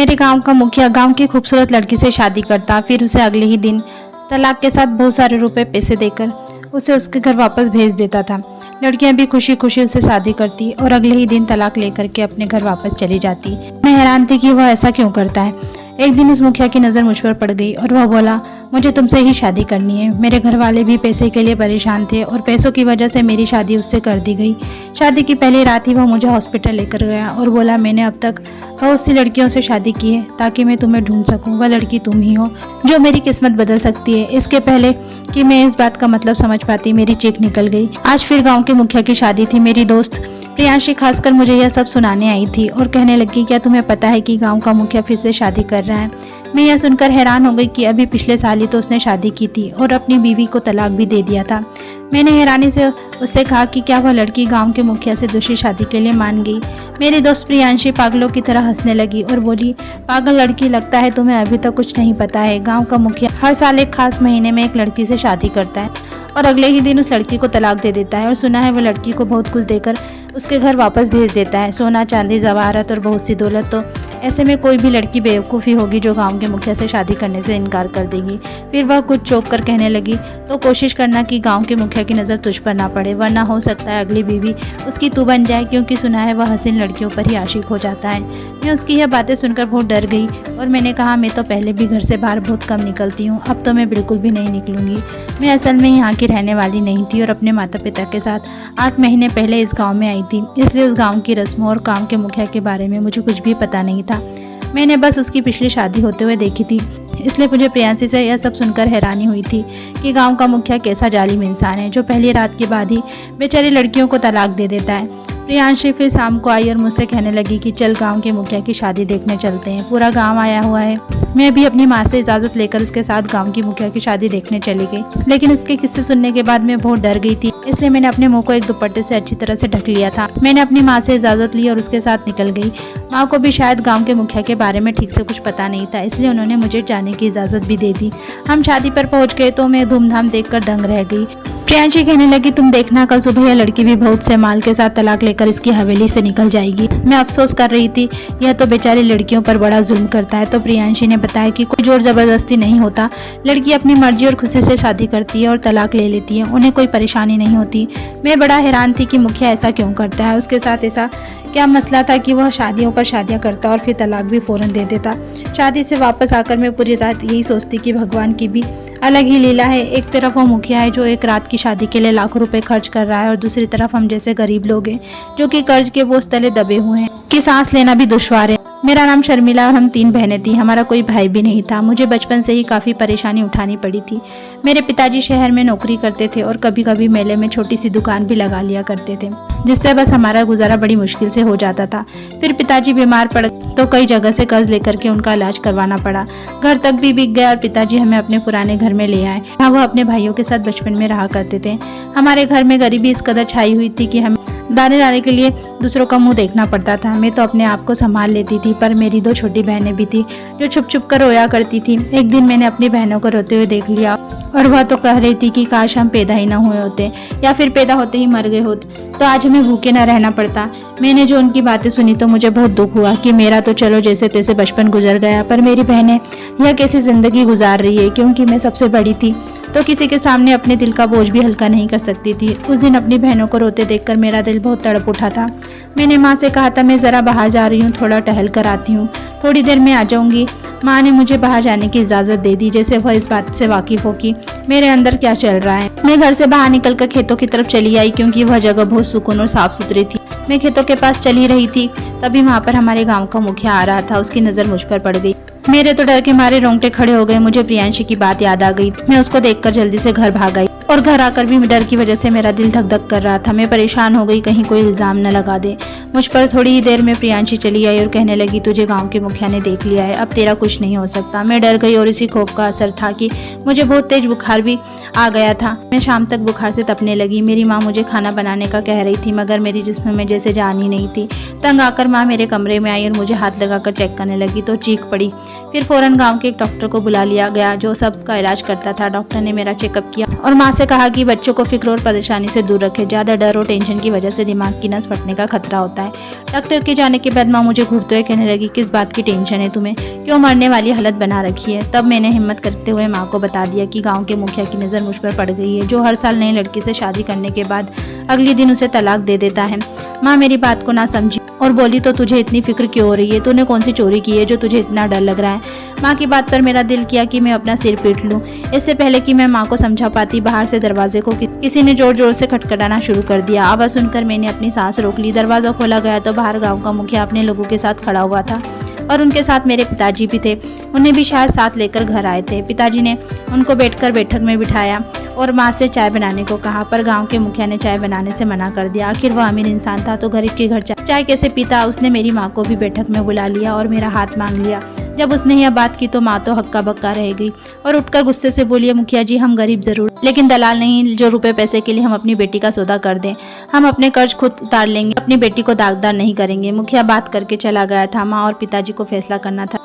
मेरे गांव का मुखिया गांव की खूबसूरत लड़की से शादी करता, फिर उसे अगले ही दिन तलाक के साथ बहुत सारे रुपए पैसे देकर उसे उसके घर वापस भेज देता था। लड़कियां भी खुशी खुशी उसे शादी करती और अगले ही दिन तलाक लेकर के अपने घर वापस चली जाती। मैं हैरान थी कि वह ऐसा क्यों करता है। एक दिन उस मुखिया की नज़र मुझ पर पड़ गई और वह बोला, मुझे तुमसे ही शादी करनी है। मेरे घर वाले भी पैसे के लिए परेशान थे और पैसों की वजह से मेरी शादी उससे कर दी गई। शादी की पहली रात ही वह मुझे हॉस्पिटल लेकर गया और बोला, मैंने अब तक बहुत सी लड़कियों से शादी की है ताकि मैं तुम्हें ढूंढ सकूं। वह लड़की तुम ही हो जो मेरी किस्मत बदल सकती है। इसके पहले कि मैं इस बात का मतलब समझ पाती, मेरी चीख निकल गई। आज फिर गाँव के मुखिया की शादी थी। मेरी दोस्त प्रियांशी खासकर मुझे यह सब सुनाने आई थी और कहने लगी, क्या तुम्हें पता है कि गांव का मुखिया फिर से शादी कर रहा है। मैं यह सुनकर हैरान हो गई कि अभी पिछले साल ही तो उसने शादी की थी और अपनी बीवी को तलाक भी दे दिया था। मैंने हैरानी से उससे कहा कि क्या वह लड़की गांव के मुखिया से दूसरी शादी के लिए मान गई। मेरी दोस्त प्रियांशी पागलों की तरह हंसने लगी और बोली, पागल लड़की, लगता है तुम्हें अभी तक कुछ नहीं पता है। गाँव का मुखिया हर साल एक खास महीने में एक लड़की से शादी करता है और अगले ही दिन उस लड़की को तलाक दे देता है और सुना है वह लड़की को बहुत कुछ देकर उसके घर वापस भेज देता है, सोना चांदी जवाहरात और बहुत सी दौलत। तो ऐसे में कोई भी लड़की बेवकूफ़ी होगी जो गांव के मुखिया से शादी करने से इनकार कर देगी। फिर वह कुछ चौंक कर कहने लगी, तो कोशिश करना कि गांव के मुखिया की नज़र तुझ पर ना पड़े, वरना हो सकता है अगली बीवी उसकी तू बन जाए, क्योंकि सुना है वह हसीन लड़कियों पर ही आशिक हो जाता है। मैं उसकी यह बातें सुनकर बहुत डर गई और मैंने कहा, मैं तो पहले भी घर से बाहर बहुत कम निकलती हूँ, अब तो मैं बिल्कुल भी नहीं निकलूंगी। मैं असल में यहाँ की रहने वाली नहीं थी और अपने माता पिता के साथ 8 महीने पहले इस गाँव में आई थी, इसलिए उस गांव की रस्मों और गांव के मुखिया के बारे में मुझे कुछ भी पता नहीं था। मैंने बस उसकी पिछली शादी होते हुए देखी थी, इसलिए मुझे प्रियांशी से यह सब सुनकर हैरानी हुई थी कि गांव का मुखिया कैसा जालिम इंसान है जो पहली रात के बाद ही बेचारी लड़कियों को तलाक दे देता है। प्रियांशी फिर शाम को आई और मुझसे कहने लगी कि चल गांव के मुखिया की शादी देखने चलते हैं, पूरा गांव आया हुआ है। मैं भी अपनी माँ से इजाज़त लेकर उसके साथ गांव की मुखिया की शादी देखने चली गई, लेकिन उसके किस्से सुनने के बाद मैं बहुत डर गई थी, इसलिए मैंने अपने मुंह को एक दुपट्टे से अच्छी तरह से ढक लिया था। मैंने अपनी माँ से इजाज़त ली और उसके साथ निकल गई। माँ को भी शायद गाँव के मुखिया के बारे में ठीक से कुछ पता नहीं था, इसलिए उन्होंने मुझे जाने की इजाज़त भी दे दी। हम शादी पर पहुँच गए तो मैं धूमधाम देखकर दंग रह गई। प्रियांशी कहने लगी, तुम देखना कल सुबह यह लड़की भी बहुत से माल के साथ तलाक लेकर इसकी हवेली से निकल जाएगी। मैं अफसोस कर रही थी, यह तो बेचारी लड़कियों पर बड़ा जुल्म करता है। तो प्रियांशी ने बताया कि कोई जोर जबरदस्ती नहीं होता, लड़की अपनी मर्जी और खुशी से शादी करती है और तलाक ले लेती है, उन्हें कोई परेशानी नहीं होती। मैं बड़ा हैरान थी कि मुखिया ऐसा क्यों करता है, उसके साथ ऐसा क्या मसला था कि वह शादियों पर शादियाँ करता और फिर तलाक भी फौरन दे देता। शादी से वापस आकर मैं पूरी रात यही सोचती कि भगवान की भी अलग ही लीला है। एक तरफ वो मुखिया है जो एक रात की शादी के लिए लाखों रुपए खर्च कर रहा है और दूसरी तरफ हम जैसे गरीब लोग हैं जो कि कर्ज के बोझ तले दबे हुए हैं कि सांस लेना भी दुश्वार है। मेरा नाम शर्मिला और हम 3 बहनें थी, हमारा कोई भाई भी नहीं था। मुझे बचपन से ही काफ़ी परेशानी उठानी पड़ी थी। मेरे पिताजी शहर में नौकरी करते थे और कभी कभी मेले में छोटी सी दुकान भी लगा लिया करते थे, जिससे बस हमारा गुजारा बड़ी मुश्किल से हो जाता था। फिर पिताजी बीमार पड़ तो कई जगह से कर्ज लेकर के उनका इलाज करवाना पड़ा। घर तक भी बिक गया और पिताजी हमें अपने पुराने घर में ले आए। हाँ, वह अपने भाइयों के साथ बचपन में रहा करते थे। हमारे घर में गरीबी इस कदर छाई हुई थी कि हमें दाने दाने के लिए दूसरों का मुंह देखना पड़ता था। मैं तो अपने आप को संभाल लेती थी, पर मेरी 2 छोटी बहनें भी थी जो छुप छुप कर रोया करती थी। एक दिन मैंने अपनी बहनों को रोते हुए देख लिया और वह तो कह रही थी कि काश हम पैदा ही न हुए होते या फिर पैदा होते ही मर गए होते तो आज हमें भूखे न रहना पड़ता। मैंने जो उनकी बातें सुनी तो मुझे बहुत दुख हुआ कि मेरा तो चलो जैसे तैसे बचपन गुजर गया, पर मेरी बहनें यह कैसी जिंदगी गुजार रही है। क्योंकि मैं सबसे बड़ी थी तो किसी के सामने अपने दिल का बोझ भी हल्का नहीं कर सकती थी। उस दिन अपनी बहनों को रोते देखकर मेरा दिल बहुत तड़प उठा था। मैंने माँ से कहा था, मैं ज़रा बाहर जा रही हूँ, थोड़ा टहल कर आती हूँ, थोड़ी देर में आ जाऊँगी। माँ ने मुझे बाहर जाने की इजाज़त दे दी, जैसे वह इस बात से वाकिफ हो कि मेरे अंदर क्या चल रहा है। मैं घर से बाहर निकलकर खेतों की तरफ चली आई, क्योंकि वह जगह बहुत सुकून और साफ सुथरी थी। मैं खेतों के पास चली रही थी, तभी वहाँ पर हमारे गाँव का मुखिया आ रहा था। उसकी नज़र मुझ पर पड़ गई। मेरे तो डर के मारे रोंगटे खड़े हो गए। मुझे प्रियांशी की बात याद आ गई। मैं उसको देखकर जल्दी से घर भाग आई और घर आकर भी डर की वजह से मेरा दिल धक धक कर रहा था। मैं परेशान हो गई कहीं कोई इल्जाम न लगा दे मुझ पर। थोड़ी ही देर में प्रियांशी चली आई और कहने लगी, तुझे गांव के मुखिया ने देख लिया है, अब तेरा कुछ नहीं हो सकता। मैं डर गई और इसी खौफ का असर था कि मुझे बहुत तेज बुखार भी आ गया था। मैं शाम तक बुखार से तपने लगी। मेरी माँ मुझे खाना बनाने का कह रही थी, मगर मेरी जिस्म में जैसे जान ही नहीं थी। तंग आकर माँ मेरे कमरे में आई और मुझे हाथ लगाकर चेक करने लगी तो चीख पड़ी। फिर फौरन गाँव के एक डॉक्टर को बुला लिया गया जो सबका इलाज करता था। डॉक्टर ने मेरा चेकअप किया और माँ से कहा कि बच्चों को फिक्र और परेशानी से दूर रखें, ज़्यादा डर और टेंशन की वजह से दिमाग की नस फटने का खतरा होता है। डॉक्टर के जाने के बाद माँ मुझे घूरते हुए कहने लगी, किस बात की टेंशन है तुम्हें, क्यों मरने वाली हालत बना रखी है। तब मैंने हिम्मत करते हुए माँ को बता दिया कि गाँव के मुखिया की नज़र मुझ पर पड़ गई है, जो हर साल नई लड़की से शादी करने के बाद अगले दिन उसे तलाक दे देता है। माँ मेरी बात को ना समझी और बोली, तो तुझे इतनी फिक्र क्यों हो रही है, तूने कौन सी चोरी की है जो तुझे इतना डर लग रहा है। माँ की बात पर मेरा दिल किया कि मैं अपना सिर पीट लूं। इससे पहले कि मैं माँ को समझा पाती, बाहर से दरवाजे को किसी ने जोर जोर से खटखटाना शुरू कर दिया। आवाज सुनकर मैंने अपनी सांस रोक ली। दरवाजा खोला गया तो बाहर गाँव का मुखिया अपने लोगों के साथ खड़ा हुआ था और उनके साथ मेरे पिताजी भी थे। उन्हें भी शायद साथ लेकर घर आए थे। पिताजी ने उनको बैठक में बिठाया और माँ से चाय बनाने को कहा, पर गांव के मुखिया ने चाय बनाने से मना कर दिया। आखिर वह अमीर इंसान था तो गरीब के घर चाय कैसे पीता। उसने मेरी माँ को भी बैठक में बुला लिया और मेरा हाथ मांग लिया। जब उसने यह बात की तो माँ तो हक्का बक्का रह गई और उठकर गुस्से से बोली, मुखिया जी हम गरीब जरूर लेकिन दलाल नहीं जो रुपए पैसे के लिए हम अपनी बेटी का सौदा कर दें। हम अपने कर्ज खुद उतार लेंगे, अपनी बेटी को दागदार नहीं करेंगे। मुखिया बात करके चला गया था। माँ और पिताजी को फैसला करना था,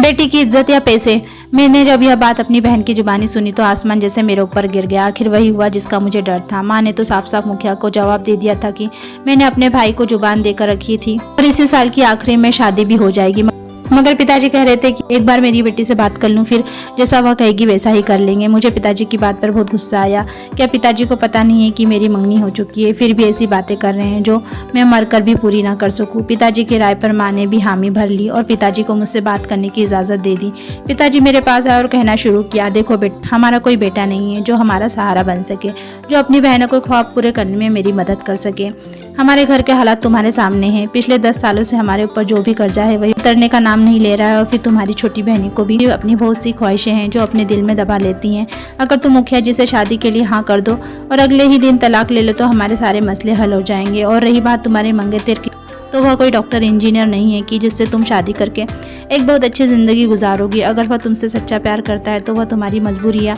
बेटी की इज्जत या पैसे। मैंने जब यह बात अपनी बहन की जुबानी सुनी तो आसमान जैसे मेरे ऊपर गिर गया। आखिर वही हुआ जिसका मुझे डर था। माँ ने तो साफ साफ मुखिया को जवाब दे दिया था कि मैंने अपने भाई को जुबान देकर रखी थी और इसी साल की आखिरी में शादी भी हो जाएगी। मगर पिताजी कह रहे थे कि एक बार मेरी बेटी से बात कर लूं, फिर जैसा वह कहेगी वैसा ही कर लेंगे। मुझे पिताजी की बात पर बहुत गुस्सा आया। क्या पिताजी को पता नहीं है कि मेरी मंगनी हो चुकी है, फिर भी ऐसी बातें कर रहे हैं जो मैं मरकर भी पूरी ना कर सकूं। पिताजी की राय पर माँ ने भी हामी भर ली और पिताजी को मुझसे बात करने की इजाज़त दे दी। पिताजी मेरे पास आए और कहना शुरू किया, देखो बेटा, हमारा कोई बेटा नहीं है जो हमारा सहारा बन सके, जो अपनी बहनों को ख्वाब पूरे करने में मेरी मदद कर सके। हमारे घर के हालात तुम्हारे सामने हैं। पिछले 10 सालों से हमारे ऊपर जो भी कर्जा है वही उतरने का नाम नहीं ले रहा है। और फिर तुम्हारी छोटी बहनी को भी अपनी बहुत सी ख्वाहिशें हैं जो अपने दिल में दबा लेती हैं। अगर तुम मुखिया जी से शादी के लिए हाँ कर दो और अगले ही दिन तलाक ले लो तो हमारे सारे मसले हल हो जाएंगे। और रही बात तुम्हारे मंगेतर की, तो वह कोई डॉक्टर इंजीनियर नहीं है कि जिससे तुम शादी करके एक बहुत अच्छी ज़िंदगी गुजारोगी। अगर वह तुमसे सच्चा प्यार करता है तो वह तुम्हारी मजबूरी या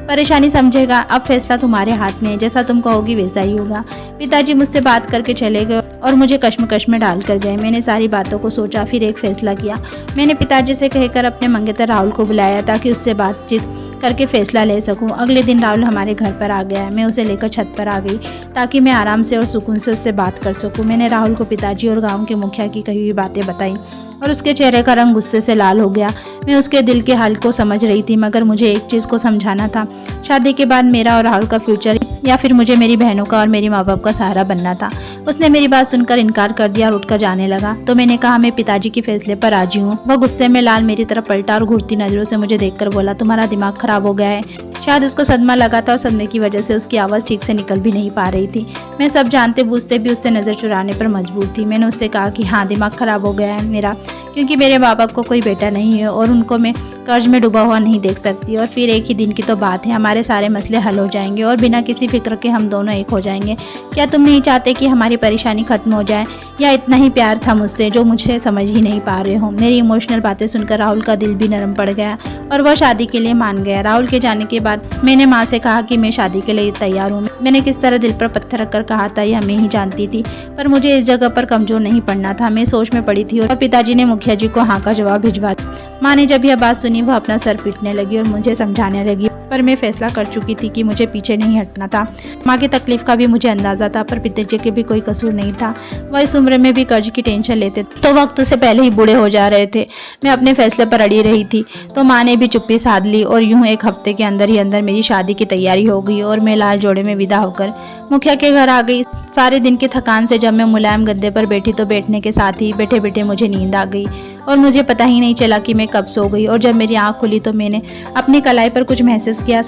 परेशानी समझेगा। अब फैसला तुम्हारे हाथ में है, जैसा तुम कहोगी वैसा ही होगा। पिताजी मुझसे बात करके चले गए और मुझे कश्मकश में डाल कर गए। मैंने सारी बातों को सोचा, फिर एक फैसला किया। मैंने पिताजी से कहकर अपने मंगेतर राहुल को बुलाया ताकि उससे बातचीत करके फैसला ले सकूं। अगले दिन राहुल हमारे घर पर आ गया। मैं उसे लेकर छत पर आ गई ताकि मैं आराम से और सुकून से उससे बात कर सकूं। मैंने राहुल को पिताजी और गांव के मुखिया की कही हुई बातें बताई और उसके चेहरे का रंग गुस्से से लाल हो गया। मैं उसके दिल के हाल को समझ रही थी, मगर मुझे एक चीज़ को समझाना था, शादी के बाद मेरा और राहुल का फ्यूचर या फिर मुझे मेरी बहनों का और मेरे माँ बाप का सहारा बनना था। उसने मेरी बात सुनकर इनकार कर दिया और उठकर जाने लगा। तो मैंने कहा, मैं पिताजी के फैसले पर राजी हूँ। वह गुस्से में लाल मेरी तरफ पलटा और घूरती नजरों से मुझे देखकर बोला, तुम्हारा दिमाग खराब हो गया है। शायद उसको सदमा लगा था और सदमे की वजह से उसकी आवाज़ ठीक से निकल भी नहीं पा रही थी। मैं सब जानते बूझते भी उससे नज़र चुराने पर मजबूर थी। मैंने उससे कहा कि हाँ, दिमाग खराब हो गया है मेरा, क्योंकि मेरे माँ बाप को कोई बेटा नहीं है और उनको मैं कर्ज में डूबा हुआ नहीं देख सकती। और फिर एक ही दिन की तो बात है, हमारे सारे मसले हल हो जाएंगे और बिना किसी फिक्र के हम दोनों एक हो जाएंगे। क्या तुम नहीं चाहते कि हमारी परेशानी खत्म हो जाए, या इतना ही प्यार था मुझसे जो मुझे समझ ही नहीं पा रहे हो। मेरी इमोशनल बातें सुनकर राहुल का दिल भी नरम पड़ गया और वह शादी के लिए मान गया। राहुल के जाने के बाद मैंने माँ से कहा कि मैं शादी के लिए तैयार हूँ। मैंने किस तरह दिल पर पत्थर रखकर कहा था यह मैं ही जानती थी, पर मुझे इस जगह पर कमजोर नहीं पड़ना था। मैं सोच में पड़ी थी और पिताजी ने मुखिया जी को हाँ का जवाब भिजवा दिया। माँ ने जब यह बात सुनी वह अपना सर पीटने लगी और मुझे समझाने लगी, पर मैं फैसला कर चुकी थी कि मुझे पीछे नहीं हटना था। माँ की तकलीफ का भी मुझे अंदाजा था, पर पिताजी के भी कोई कसूर नहीं था। वह इस उम्र में भी कर्ज की टेंशन लेते तो वक्त से पहले ही बूढ़े हो जा रहे थे। मैं अपने फैसले पर अड़ी रही थी तो माँ ने भी चुप्पी साध ली और यूं एक हफ्ते के अंदर ही अंदर मेरी शादी की तैयारी हो गई और मैं लाल जोड़े में विदा होकर मुखिया के घर आ गई। सारे दिन की थकान से जब मैं मुलायम गद्दे पर बैठी तो बैठने के साथ ही बैठे बैठे मुझे नींद आ गई और मुझे पता ही नहीं चला कि मैं कब सो गई। और जब मेरी आंख खुली तो मैंने अपनी कलाई पर कुछ महसूस किया।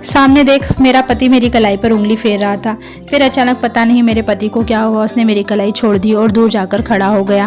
सामने देख मेरा पति मेरी कलाई पर उंगली फेर रहा था। फिर अचानक पता नहीं मेरे पति को क्या हुआ, उसने मेरी कलाई छोड़ दी और दूर जाकर खड़ा हो गया।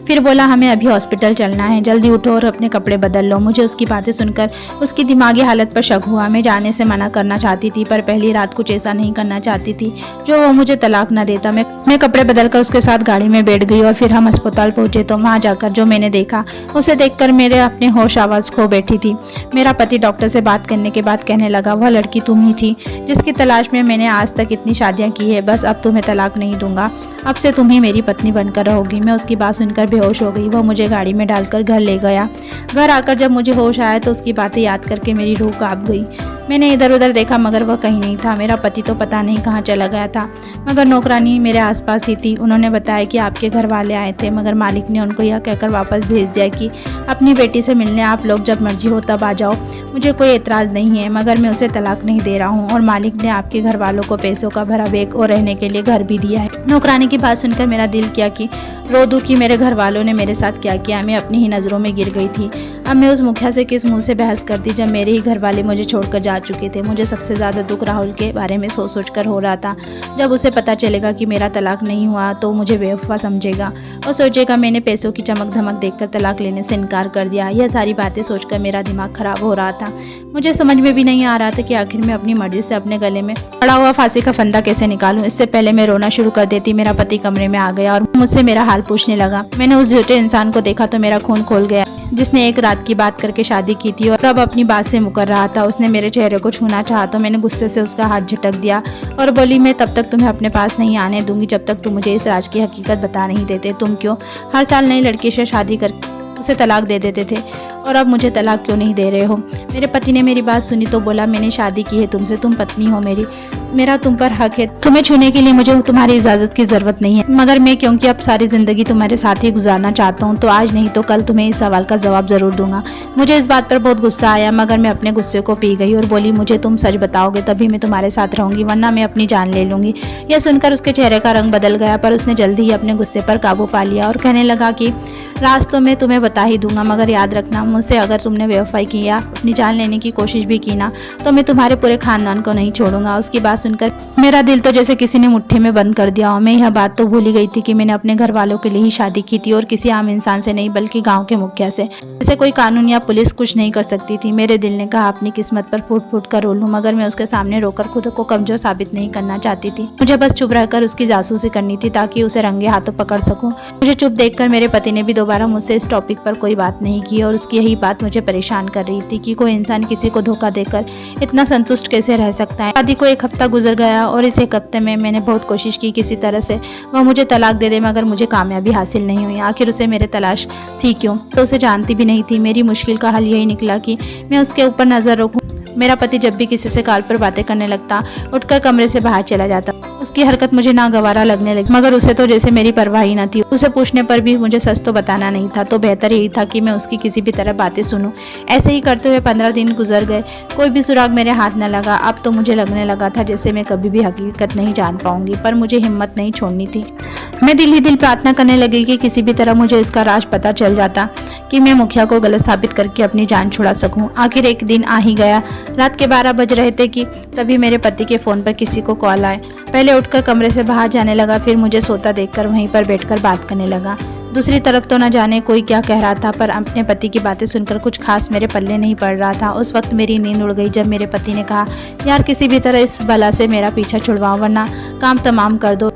फिर बोला, हमें अभी हॉस्पिटल चलना है, जल्दी उठो और अपने कपड़े बदल लो। मुझे उसकी बातें सुनकर उसकी दिमागी हालत पर शक हुआ। मैं जाने से मना करना चाहती थी, पर पहली रात कुछ ऐसा नहीं करना चाहती थी जो वो मुझे तलाक न देता। मैं कपड़े बदलकर उसके साथ गाड़ी में बैठ गई और फिर हम अस्पताल पहुंचे तो वहाँ जाकर जो मैंने देखा उसे देखकर मेरे अपने होश आवाज़ खो बैठी थी। मेरा पति डॉक्टर से बात करने के बाद कहने लगा, वह लड़की तुम ही थी जिसकी तलाश में मैंने आज तक इतनी शादियां की है। बस अब तुम्हें तलाक नहीं दूंगा, अब से तुम ही मेरी पत्नी बनकर रहोगी। मैं उसकी बात सुनकर बेहोश हो गई। वह मुझे गाड़ी में डालकर घर ले गया। घर आकर जब मुझे होश आया तो उसकी बातें याद करके मेरी रूह कांप गई। मैंने इधर उधर देखा मगर वह कहीं नहीं था। मेरा पति तो पता नहीं कहाँ चला गया था, मगर नौकरानी मेरे आसपास ही थी। उन्होंने बताया कि आपके घर वाले आए थे, मगर मालिक ने उनको यह कहकर वापस भेज दिया कि अपनी बेटी से मिलने आप लोग जब मर्जी हो तब आ जाओ, मुझे कोई एतराज़ नहीं है, मगर मैं उसे तलाक नहीं दे रहा हूँ और मालिक ने आपके घर वालों को पैसों का भरा बैग और रहने के लिए घर भी दिया है। नौकरानी की बात सुनकर मेरा दिल किया कि रो दूं कि मेरे घर वालों ने मेरे साथ क्या किया। मैं अपनी ही नज़रों में गिर गई थी। अब मैं उस मुखिया से किस मुंह से बहस करती जब मेरे ही घर वाले मुझे छोड़कर जा चुके थे। मुझे सबसे ज़्यादा दुख राहुल के बारे में सोच कर हो रहा था। जब उसे पता चलेगा कि मेरा तलाक नहीं हुआ तो मुझे बेवफा समझेगा और सोचेगा मैंने पैसों की चमक धमक देखकर तलाक लेने से इनकार कर दिया। यह सारी बातें सोचकर मेरा दिमाग खराब हो रहा था। मुझे समझ में भी नहीं आ रहा था कि आखिर मैं अपनी मर्जी से अपने गले में पड़ा हुआ फांसी का फंदा कैसे निकालूं। इससे पहले मैं रोना शुरू कर देती, मेरा पति कमरे में आ गया और मुझसे मेरा हाल पूछने लगा। मैंने उस झूठे इंसान को देखा तो मेरा खून खोल गया, जिसने एक रात की बात करके शादी की थी और अब अपनी बात से मुकर रहा था। उसने मेरे चेहरे को छूना चाहा तो मैंने गुस्से से उसका हाथ झटक दिया और बोली, मैं तब तक तुम्हें अपने पास नहीं आने दूंगी जब तक तुम मुझे इस राज की हकीकत बता नहीं देते। तुम क्यों हर साल नई लड़की से शादी कर उसे तलाक दे देते थे और अब मुझे तलाक क्यों नहीं दे रहे हो। मेरे पति ने मेरी बात सुनी तो बोला, मैंने शादी की है तुमसे, तुम पत्नी हो मेरी, मेरा तुम पर हक है, तुम्हें छूने के लिए मुझे तुम्हारी इजाज़त की ज़रूरत नहीं है, मगर मैं क्योंकि अब सारी ज़िंदगी तुम्हारे साथ ही गुजारना चाहता हूँ तो आज नहीं तो कल तुम्हें इस सवाल का जवाब ज़रूर दूंगा। मुझे इस बात पर बहुत गुस्सा आया मगर मैं अपने गुस्से को पी गई और बोली, मुझे तुम सच बताओगे तभी मैं तुम्हारे साथ रहूंगी, वरना मैं अपनी जान ले लूंगी। यह सुनकर उसके चेहरे का रंग बदल गया, पर उसने जल्दी ही अपने गुस्से पर काबू पा लिया और कहने लगा कि राज तो मैं तुम्हें बता ही दूंगा, मगर याद रखना मुझसे अगर तुमने बेवफाई की या अपनी जान लेने की कोशिश भी की ना तो मैं तुम्हारे पूरे खानदान को नहीं छोड़ूंगा। उसकी बात सुनकर मेरा दिल तो जैसे किसी ने मुट्ठी में बंद कर दिया। मैं यह बात तो भूल ही गई थी कि मैंने अपने घर वालों के लिए ही शादी की थी और किसी आम इंसान से नहीं बल्कि गाँव के मुखिया से। जैसे कोई कानून या पुलिस कुछ नहीं कर सकती थी। मेरे दिल ने कहा अपनी किस्मत पर फूट फूट कर रो लूं, मगर मैं उसके सामने रोकर खुद को कमजोर साबित नहीं करना चाहती थी। मुझे बस चुप रहकर उसकी जासूसी करनी थी ताकि उसे रंगे हाथों पकड़ सकूं। मुझे चुप देखकर मेरे पति ने भी दोबारा मुझसे इस टॉपिक पर कोई बात नहीं की और उसकी यही बात मुझे परेशान कर रही थी कि कोई इंसान किसी को धोखा देकर इतना संतुष्ट कैसे रह सकता है। शादी को एक हफ्ता गुजर गया और इस एक हफ्ते में मैंने बहुत कोशिश की किसी तरह से वह मुझे तलाक दे दे, मगर मुझे कामयाबी हासिल नहीं हुई। आखिर उसे मेरे तलाश थी क्यों, तो उसे जानती भी नहीं थी। मेरी मुश्किल का हल यही निकला कि मैं उसके ऊपर नजर रखूं। मेरा पति जब भी किसी से कॉल पर बातें करने लगता उठकर कमरे से बाहर चला जाता। उसकी हरकत मुझे नागवारा लगने लगी, मगर उसे तो जैसे मेरी परवाह ही न थी। उसे पूछने पर भी मुझे सच तो बताना नहीं था, तो बेहतर यही था कि मैं उसकी किसी भी तरह बातें सुनूं। ऐसे ही करते हुए 15 दिन गुजर गए, कोई भी सुराग मेरे हाथ न लगा। अब तो मुझे लगने लगा था जैसे मैं कभी भी हकीकत नहीं जान पाऊंगी, पर मुझे हिम्मत नहीं छोड़नी थी। मैं दिल ही दिल प्रार्थना करने लगी कि किसी भी तरह मुझे इसका राज पता चल जाता कि मैं मुखिया को गलत साबित करके अपनी जान छुड़ा सकूं। आखिर एक दिन आ ही गया। रात के 12 बज रहे थे कि तभी मेरे पति के फ़ोन पर किसी को कॉल आए। पहले उठकर कमरे से बाहर जाने लगा, फिर मुझे सोता देखकर वहीं पर बैठकर बात करने लगा। दूसरी तरफ तो न जाने कोई क्या कह रहा था, पर अपने पति की बातें सुनकर कुछ खास मेरे पल्ले नहीं पड़ रहा था। उस वक्त मेरी नींद उड़ गई जब मेरे पति ने कहा, यार किसी भी तरह इस बला से मेरा पीछा छुड़वाओ वरना काम तमाम कर दो।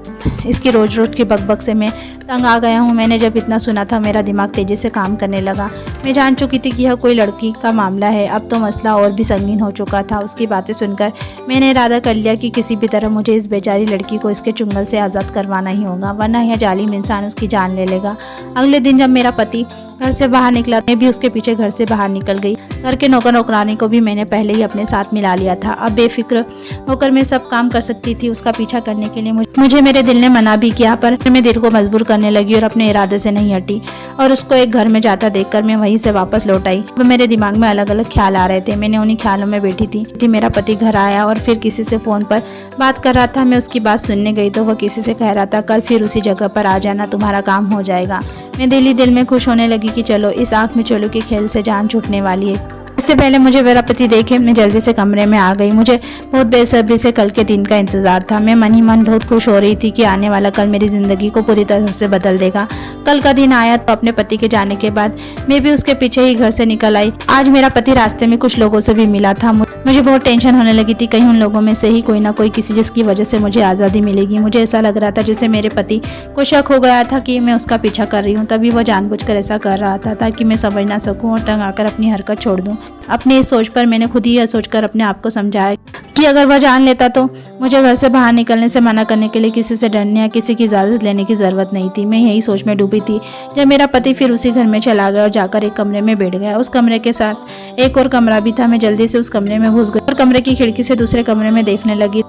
इसकी रोज रोज की बकबक से मैं तंग आ गया हूँ। मैंने जब इतना सुना था मेरा दिमाग तेजी से काम करने लगा। मैं जान चुकी थी कि यह कोई लड़की का मामला है। अब तो मसला और भी संगीन हो चुका था। उसकी बातें सुनकर मैंने इरादा कर लिया कि किसी भी तरह मुझे इस बेचारी लड़की को इसके चुंगल से आज़ाद करवाना ही होगा, वरना यह जालिम इंसान उसकी जान ले लेगा। अगले दिन जब मेरा पति घर से बाहर निकला, मैं भी उसके पीछे घर से बाहर निकल गई। घर के नौकर नौकरानी को भी मैंने पहले ही अपने साथ मिला लिया था। अब बेफिक्र होकर मैं सब काम कर सकती थी। उसका पीछा करने के लिए मुझे मेरे दिल ने मना भी किया, पर मैं दिल को मजबूर करने लगी और अपने इरादे से नहीं हटी और उसको एक घर में जाता देखकर मैं वहीं से वापस लौट आई। मेरे दिमाग में अलग अलग ख्याल आ रहे थे। मैंने उन्हीं ख्यालों में बैठी थी। मेरा पति घर आया और फिर किसी से फ़ोन पर बात कर रहा था। मैं उसकी बात सुनने गई तो वह किसी से कह रहा था, कल फिर उसी जगह पर आ जाना, तुम्हारा काम हो जाएगा। मैं दिल ही दिल में खुश होने लगी कि चलो इस आँख में चलो के खेल से जान छूटने वाली है। इससे पहले मुझे मेरा पति देखे मैं जल्दी से कमरे में आ गई। मुझे बहुत बेसब्री से कल के दिन का इंतजार था। मैं मन ही मन बहुत खुश हो रही थी कि आने वाला कल मेरी ज़िंदगी को पूरी तरह से बदल देगा। कल का दिन आया तो अपने पति के जाने के बाद मैं भी उसके पीछे ही घर से निकल आई। आज मेरा पति रास्ते में कुछ लोगों से भी मिला था। मुझे बहुत टेंशन होने लगी थी, कहीं उन लोगों में से ही कोई ना कोई किसी जिसकी वजह से मुझे आज़ादी मिलेगी। मुझे ऐसा लग रहा था जैसे मेरे पति को शक हो गया था कि मैं उसका पीछा कर रही हूँ, तभी वह जानबूझकर ऐसा कर रहा था ताकि मैं समझ ना सकूँ और तंग आकर अपनी हरकत छोड़ दूँ। अपनी इस सोच पर मैंने खुद ही यह सोचकर अपने आप को समझाया कि अगर वह जान लेता तो मुझे घर से बाहर निकलने से मना करने के लिए किसी से डरने या किसी की इजाज़त लेने की ज़रूरत नहीं थी। मैं यही सोच में डूबी थी जब मेरा पति फिर उसी घर में चला गया और जाकर एक कमरे में बैठ गया। उस कमरे के साथ एक और कमरा भी था। मैं जल्दी से उस कमरे में घुस गई और कमरे की खिड़की से दूसरे कमरे में देखने लगी।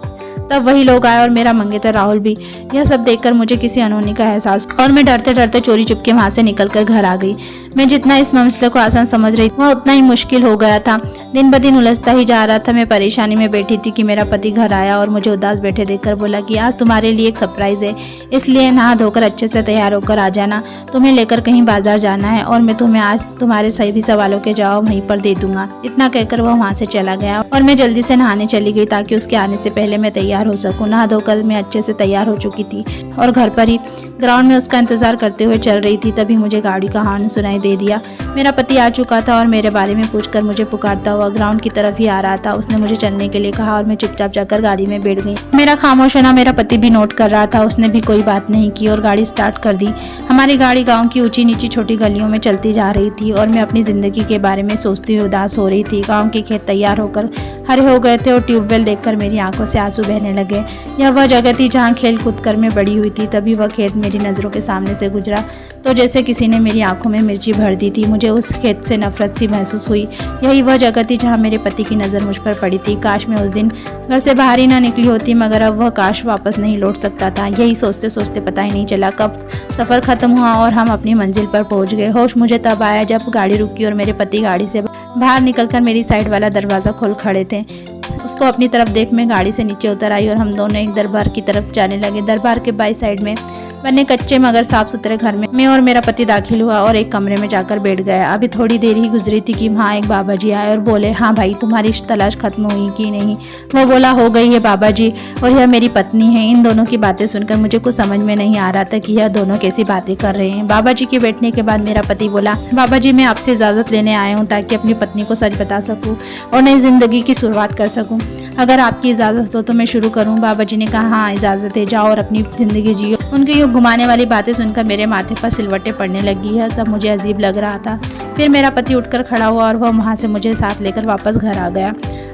तब वही लोग आए और मेरा मंगेतर राहुल भी। यह सब देखकर मुझे किसी अनहोनी का एहसास और मैं डरते डरते चोरी चुपके वहां से निकलकर घर आ गई। मैं जितना इस मसले को आसान समझ रही थी वह उतना ही मुश्किल हो गया था। दिन ब दिन उलझता ही जा रहा था। मैं परेशानी में बैठी थी कि मेरा पति घर आया और मुझे उदास बैठे देखकर बोला कि आज तुम्हारे लिए एक सरप्राइज है, इसलिए नहा धोकर अच्छे से तैयार होकर आ जाना, तुम्हें लेकर कहीं बाजार जाना है और मैं तुम्हें आज तुम्हारे सभी सवालों के जवाब वहीं पर दे दूंगा। इतना कहकर वह वहाँ से चला गया और मैं जल्दी से नहाने चली गई ताकि उसके आने से पहले मैं तैयार हो सकूं। नहा धोकर मैं अच्छे से तैयार हो चुकी थी और घर पर ही ग्राउंड में उसका इंतजार करते हुए चल रही थी। तभी मुझे गाड़ी का हॉर्न सुनाई दे दिया। मेरा पति आ चुका था और मेरे बारे में पूछकर मुझे पुकारता हुआ ग्राउंड की तरफ ही आ रहा था। उसने मुझे चलने के लिए कहा और मैं चुपचाप जाकर गाड़ी में बैठ गई। मेरा खामोश होना मेरा पति भी नोट कर रहा था। उसने भी कोई बात नहीं की और गाड़ी स्टार्ट कर दी। हमारी गाड़ी गाँव की ऊंची नीची छोटी गलियों में चलती जा रही थी और मैं अपनी जिंदगी के बारे में सोचती हुई उदास हो रही थी। गाँव के खेत तैयार होकर हरे हो गए थे और ट्यूबवेल देखकर मेरी आंखों से आंसू बहने लगे। यह वह जगह थी जहाँ खेल कूद कर मैं बड़ी हुई थी। तभी वह खेत मेरी नज़रों के सामने से गुजरा तो जैसे किसी ने मेरी आंखों में मिर्ची भर दी थी। मुझे उस खेत से नफरत सी महसूस हुई। यही वह जगह थी जहाँ मेरे पति की नज़र मुझ पर पड़ी थी। काश मैं उस दिन घर से बाहर ही ना निकली होती, मगर अब वह काश वापस नहीं लौट सकता था। यही सोचते सोचते पता ही नहीं चला कब सफ़र ख़त्म हुआ और हम अपनी मंजिल पर पहुँच गए। होश मुझे तब आया जब गाड़ी रुकी और मेरे पति गाड़ी से बाहर निकलकर मेरी साइड वाला दरवाज़ा खोल खड़े थे। उसको अपनी तरफ देख मैं गाड़ी से नीचे उतर आई और हम दोनों एक दरबार की तरफ जाने लगे। दरबार के बाई साइड में बने कच्चे मगर साफ सुथरे घर में मैं और मेरा पति दाखिल हुआ और एक कमरे में जाकर बैठ गया। अभी थोड़ी देर ही गुजरी थी कि वहाँ एक बाबा जी आए और बोले, हाँ भाई, तुम्हारी तलाश खत्म हुई कि नहीं? वो बोला, हो गई है बाबा जी, और यह मेरी पत्नी है। इन दोनों की बातें सुनकर मुझे कुछ समझ में नहीं आ रहा था कि यह दोनों कैसी बातें कर रहे हैं। बाबा जी के बैठने के बाद मेरा पति बोला, बाबा जी, मैं आपसे इजाज़त लेने आया हूँ ताकि अपनी पत्नी को सच बता सकूँ और नई जिंदगी की शुरुआत कर सकूँ। अगर आपकी इजाज़त हो तो मैं शुरू करूँ? बाबा जी ने कहा, हाँ इजाज़त है, जाओ और अपनी ज़िंदगी जियो। उनकी यूँ घुमाने वाली बातें सुनकर मेरे माथे पर सिलवटें पड़ने लगी। यह सब मुझे अजीब लग रहा था। फिर मेरा पति उठकर खड़ा हुआ और वह वहाँ से मुझे साथ लेकर वापस घर आ गया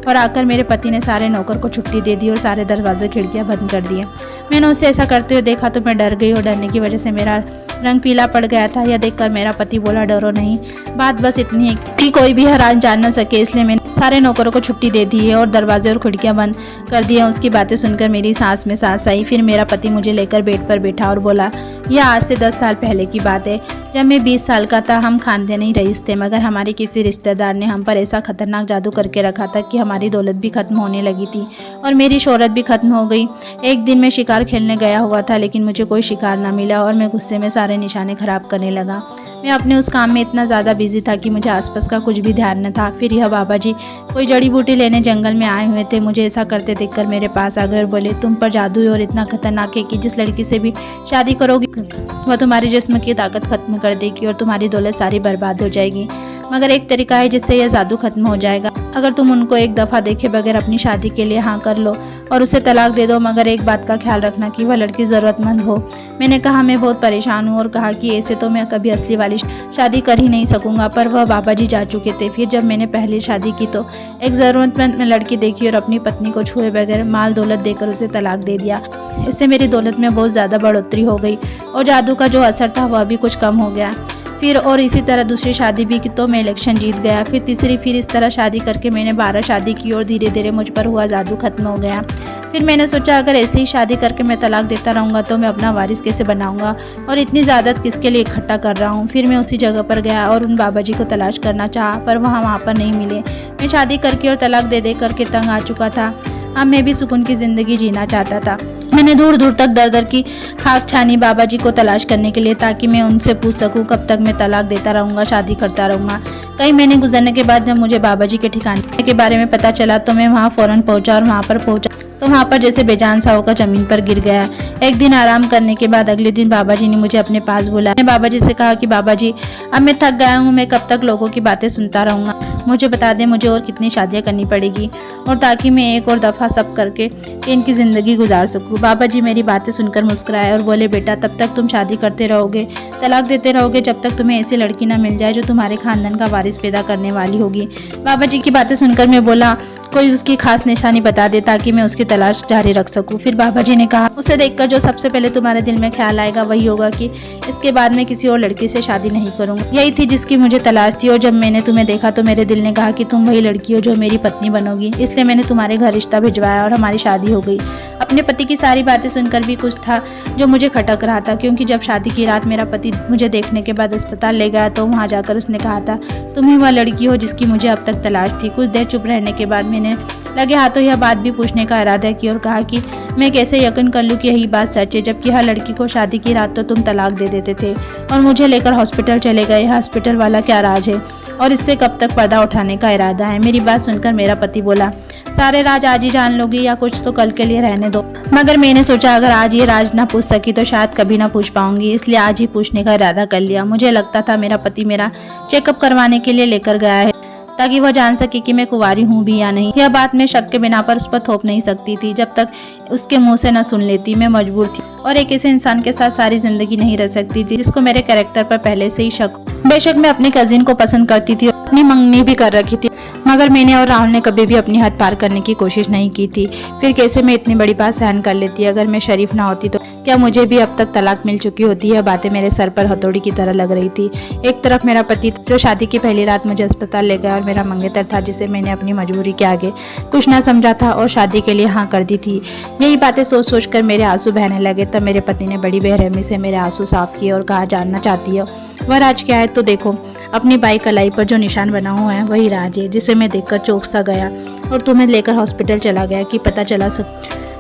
और आकर मेरे पति ने सारे नौकर को छुट्टी दे दी और सारे दरवाजे खिड़कियाँ बंद कर दिए। मैंने उसे ऐसा करते हुए देखा तो मैं डर गई और डरने की वजह से मेरा रंग पीला पड़ गया था। यह देखकर मेरा पति बोला, डरो नहीं, बात बस इतनी है कि कोई भी हैरान जान न सके, इसलिए मैंने सारे नौकरों को छुट्टी दे दी है और दरवाजे और खिड़कियां बंद कर दी हैं। उसकी बातें सुनकर मेरी सांस में सांस आई। फिर मेरा पति मुझे लेकर बेड पर बैठा और बोला, यह आज से 10 साल पहले की बात है। जब मैं 20 साल का था, हम खानदानी रईस थे, मगर हमारे किसी रिश्तेदार ने हम पर ऐसा खतरनाक जादू करके रखा था कि हमारी दौलत भी खत्म होने लगी थी और मेरी शोहरत भी खत्म हो गई। एक दिन मैं शिकार खेलने गया हुआ था, लेकिन मुझे कोई शिकार ना मिला और मैं गुस्से में सारे निशाने खराब करने लगा। मैं अपने उस काम में इतना ज़्यादा बिजी था कि मुझे आसपास का कुछ भी ध्यान न था। फिर यह बाबा जी कोई जड़ी बूटी लेने जंगल में आए हुए थे। मुझे ऐसा करते देखकर मेरे पास आ गए और बोले, तुम पर जादू है और इतना खतरनाक है कि जिस लड़की से भी शादी करोगी वह तुम्हारे जिस्म की ताकत खत्म कर देगी और तुम्हारी दौलत सारी बर्बाद हो जाएगी। मगर एक तरीका है जिससे यह जादू खत्म हो जाएगा। अगर तुम उनको एक दफ़ा देखे बगैर अपनी शादी के लिए हाँ कर लो और उसे तलाक दे दो, मगर एक बात का ख्याल रखना कि वह लड़की ज़रूरतमंद हो। मैंने कहा, मैं बहुत परेशान हूँ और कहा कि ऐसे तो मैं कभी असली वाली शादी कर ही नहीं सकूँगा। पर वह बाबा जी जा चुके थे। फिर जब मैंने पहली शादी की तो एक ज़रूरतमंद लड़की देखी और अपनी पत्नी को छुए बगैर माल दौलत देकर उसे तलाक दे दिया। इससे मेरी दौलत में बहुत ज़्यादा बढ़ोतरी हो गई और जादू का जो असर था वह भी कुछ कम हो गया। फिर और इसी तरह दूसरी शादी भी की तो मैं इलेक्शन जीत गया। फिर तीसरी, फिर इस तरह शादी करके मैंने 12 शादी की और धीरे धीरे मुझ पर हुआ जादू खत्म हो गया। फिर मैंने सोचा, अगर ऐसे ही शादी करके मैं तलाक देता रहूँगा तो मैं अपना वारिस कैसे बनाऊँगा और इतनी ज़्यादा किसके लिए इकट्ठा कर रहा हूँ। फिर मैं उसी जगह पर गया और उन बाबा जी को तलाश करना चाहा, पर वहाँ पर नहीं मिले। मैं शादी करके और तलाक दे दे करके तंग आ चुका था। अब मैं भी सुकून की ज़िंदगी जीना चाहता था। मैंने दूर दूर तक दर दर की खाक छानी बाबा जी को तलाश करने के लिए, ताकि मैं उनसे पूछ सकूं कब तक मैं तलाक देता रहूँगा, शादी करता रहूँगा। कई महीने गुजरने के बाद जब मुझे बाबा जी के ठिकाने के बारे में पता चला तो मैं वहाँ फ़ौरन पहुँचा और वहाँ पर जैसे बेजान सा होकर ज़मीन पर गिर गया। एक दिन आराम करने के बाद अगले दिन बाबा जी ने मुझे अपने पास बुलाया। मैंने बाबा जी से कहा कि बाबा जी, अब मैं थक गया हूँ, मैं कब तक लोगों की बातें सुनता रहूँगा। मुझे बता दें मुझे और कितनी शादियाँ करनी पड़ेगी और ताकि मैं एक और दफ़ा सब करके इनकी ज़िंदगी गुजार सकूँ। बाबा जी मेरी बातें सुनकर मुस्कुराए और बोले, बेटा, तब तक तुम शादी करते रहोगे, तलाक देते रहोगे जब तक तुम्हें ऐसी लड़की ना मिल जाए जो तुम्हारे खानदान का वारिस पैदा करने वाली होगी। बाबा जी की बातें सुनकर मैं बोला, कोई उसकी खास निशानी बता दे ताकि मैं उसकी तलाश जारी रख सकूं। फिर बाबा जी ने कहा, उसे देखकर जो सबसे पहले तुम्हारे दिल में ख्याल आएगा वही होगा कि इसके बाद मैं किसी और लड़की से शादी नहीं करूंगा। यही थी जिसकी मुझे तलाश थी, और जब मैंने तुम्हें देखा तो मेरे दिल ने कहा कि तुम वही लड़की हो जो मेरी पत्नी बनोगी। इसलिए मैंने तुम्हारे घर रिश्ता भिजवाया और हमारी शादी हो गई। अपने पति की सारी बातें सुनकर भी कुछ था जो मुझे खटक रहा था, क्योंकि जब शादी की रात मेरा पति मुझे देखने के बाद अस्पताल ले गया तो वहाँ जाकर उसने कहा था, तुम ही वह लड़की हो जिसकी मुझे अब तक तलाश थी। कुछ देर चुप रहने के बाद मैंने लगे हाथों यह बात भी पूछने का इरादा किया और कहा कि मैं कैसे यकीन कर लूँ कि यही बात सच है, जबकि हर लड़की को शादी की रात तो तुम तलाक दे देते थे और मुझे लेकर हॉस्पिटल चले गए। हॉस्पिटल वाला क्या राज है और इससे कब तक पर्दा उठाने का इरादा है? मेरी बात सुनकर मेरा पति बोला, सारे राज आज ही जान लोगी या कुछ तो कल के लिए रहने दो। मगर मैंने सोचा अगर आज ये राज ना पूछ सकी तो शायद कभी ना पूछ पाऊंगी, इसलिए आज ही पूछने का इरादा कर लिया। मुझे लगता था मेरा पति मेरा चेकअप करवाने के लिए लेकर गया है ताकि वह जान सके कि मैं कुंवारी हूँ भी या नहीं। यह बात मैं शक के बिना पर उस पर थोप नहीं सकती थी। जब तक उसके मुंह से न सुन लेती मैं मजबूर थी, और एक ऐसे इंसान के साथ सारी जिंदगी नहीं रह सकती थी जिसको मेरे कैरेक्टर पर पहले से ही शक। बेशक मैं अपने कजिन को पसंद करती थी, अपनी मंगनी भी कर रखी थी, मगर मैंने और राहुल ने कभी भी अपनी हद पार करने की कोशिश नहीं की थी। फिर कैसे मैं इतनी बड़ी बात सहन कर लेती? अगर मैं शरीफ ना होती तो क्या मुझे भी अब तक तलाक मिल चुकी होती? यह बातें मेरे सर पर हथौड़ी की तरह लग रही थी। एक तरफ मेरा पति जो शादी की पहली रात मुझे अस्पताल ले गया और मेरा मंगेतर था जिसे मैंने अपनी मजबूरी के आगे कुछ ना समझा था और शादी के लिए हाँ कर दी थी। यही बातें सोच सोच कर मेरे आंसू बहने लगे। तब मेरे पति ने बड़ी बेरहमी से मेरे आंसू साफ किए और कहा, जानना चाहती है वह राज क्या है? तो देखो, अपनी बाई कलाई पर जो निशान बना हुआ है वही राज है, जिसे मैं देखकर चौंक सा गया और तुम्हें लेकर हॉस्पिटल चला गया कि पता चला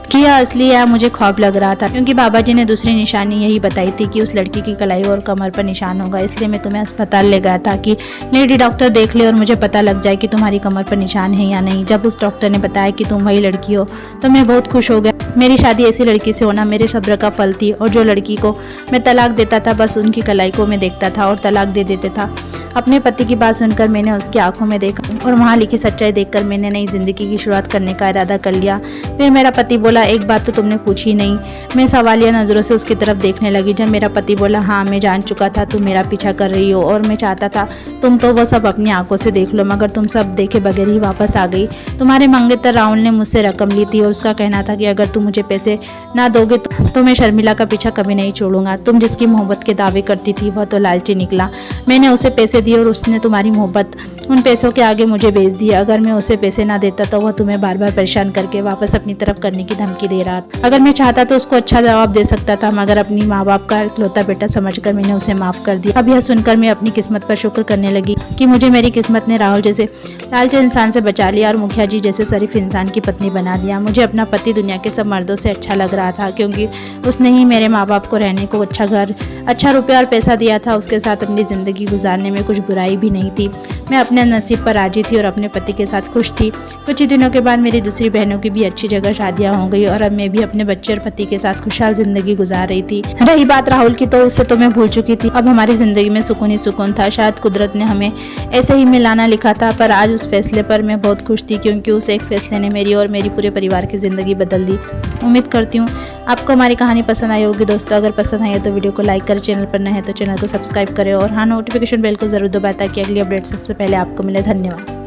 कि यह असली है। मुझे खौफ लग रहा था क्योंकि बाबा जी ने दूसरी निशानी यही बताई थी कि उस लड़की की कलाई और कमर पर निशान होगा। इसलिए मैं तुम्हें अस्पताल ले गया था कि लेडी डॉक्टर देख ले और मुझे पता लग जाए कि तुम्हारी कमर पर निशान है या नहीं। जब उस डॉक्टर ने बताया कि तुम वही लड़की हो तो मैं बहुत खुश हो गया। मेरी शादी ऐसी लड़की से होना मेरे सब्र का फल थी, और जो लड़की को मैं तलाक देता था बस उनकी कलाई को मैं देखता था और तलाक दे देता था। अपने पति की बात सुनकर मैंने उसकी आंखों में देखा और वहाँ लिखी सच्चाई देखकर मैंने नई जिंदगी की शुरुआत करने का इरादा कर लिया। फिर मेरा पति बोला, एक बात तो तुमने पूछी नहीं। मैं सवालिया नज़रों से उसकी तरफ देखने लगी। जब मेरा पति बोला, हाँ मैं जान चुका था तुम मेरा पीछा कर रही हो और मैं चाहता था तुम तो वो सब अपनी आंखों से देख लो, मगर तुम सब देखे बगैर ही वापस आ गई। तुम्हारे मंगेतर राहुल ने मुझसे रकम ली थी और उसका कहना था कि अगर तुम मुझे पैसे ना दोगे तो मैं शर्मिला का पीछा कभी नहीं छोड़ूंगा। तुम जिसकी मोहब्बत के दावे करती थी वह तो लालची निकला। मैंने उसे पैसे दिए और उसने तुम्हारी मोहब्बत उन पैसों के आगे मुझे बेच दिया। अगर मैं उसे पैसे ना देता तो वह तुम्हें बार बार परेशान करके वापस अपनी तरफ करने की धमकी दे रहा था। अगर मैं चाहता तो उसको अच्छा जवाब दे सकता था, मगर अपनी माँ बाप का इकलौता बेटा समझकर मैंने उसे माफ कर दिया। अब यह सुनकर मैं अपनी किस्मत पर शुक्र करने लगी कि मुझे मेरी किस्मत ने राहुल जैसे लालची इंसान से बचा लिया और मुखिया जी जैसे शरीफ इंसान की पत्नी बना दिया। मुझे अपना पति दुनिया के सब मर्दों से अच्छा लग रहा था, क्योंकि उसने ही मेरे माँ बाप को रहने को अच्छा घर, अच्छा रुपया और पैसा दिया था। उसके साथ अपनी ज़िंदगी गुजारने में कुछ बुराई भी नहीं थी। मैं अपने नसीब पर राजी थी और अपने पति के साथ खुश थी। कुछ ही दिनों के बाद मेरी दूसरी बहनों की भी अच्छी जगह शादियां हो गई और अब मैं भी अपने बच्चे और पति के साथ खुशहाल जिंदगी गुजार रही थी। रही बात राहुल की, तो उससे तो मैं भूल चुकी थी। अब हमारी जिंदगी में सुकून ही सुकून था। शायद कुदरत ने हमें ऐसे ही मिलाना लिखा था, पर आज उस फैसले पर मैं बहुत खुश थी, क्योंकि उस एक फैसले ने मेरी और मेरी पूरे परिवार की जिंदगी बदल दी। उम्मीद करती हूँ आपको हमारी कहानी पसंद आई होगी। दोस्तों, अगर पसंद आई है तो वीडियो को लाइक करें, चैनल पर नए हैं तो चैनल को सब्सक्राइब करें और हाँ, नोटिफिकेशन बेल को जरूर दबाएं ताकि अगली अपडेट सबसे पहले आपको मिले। धन्यवाद।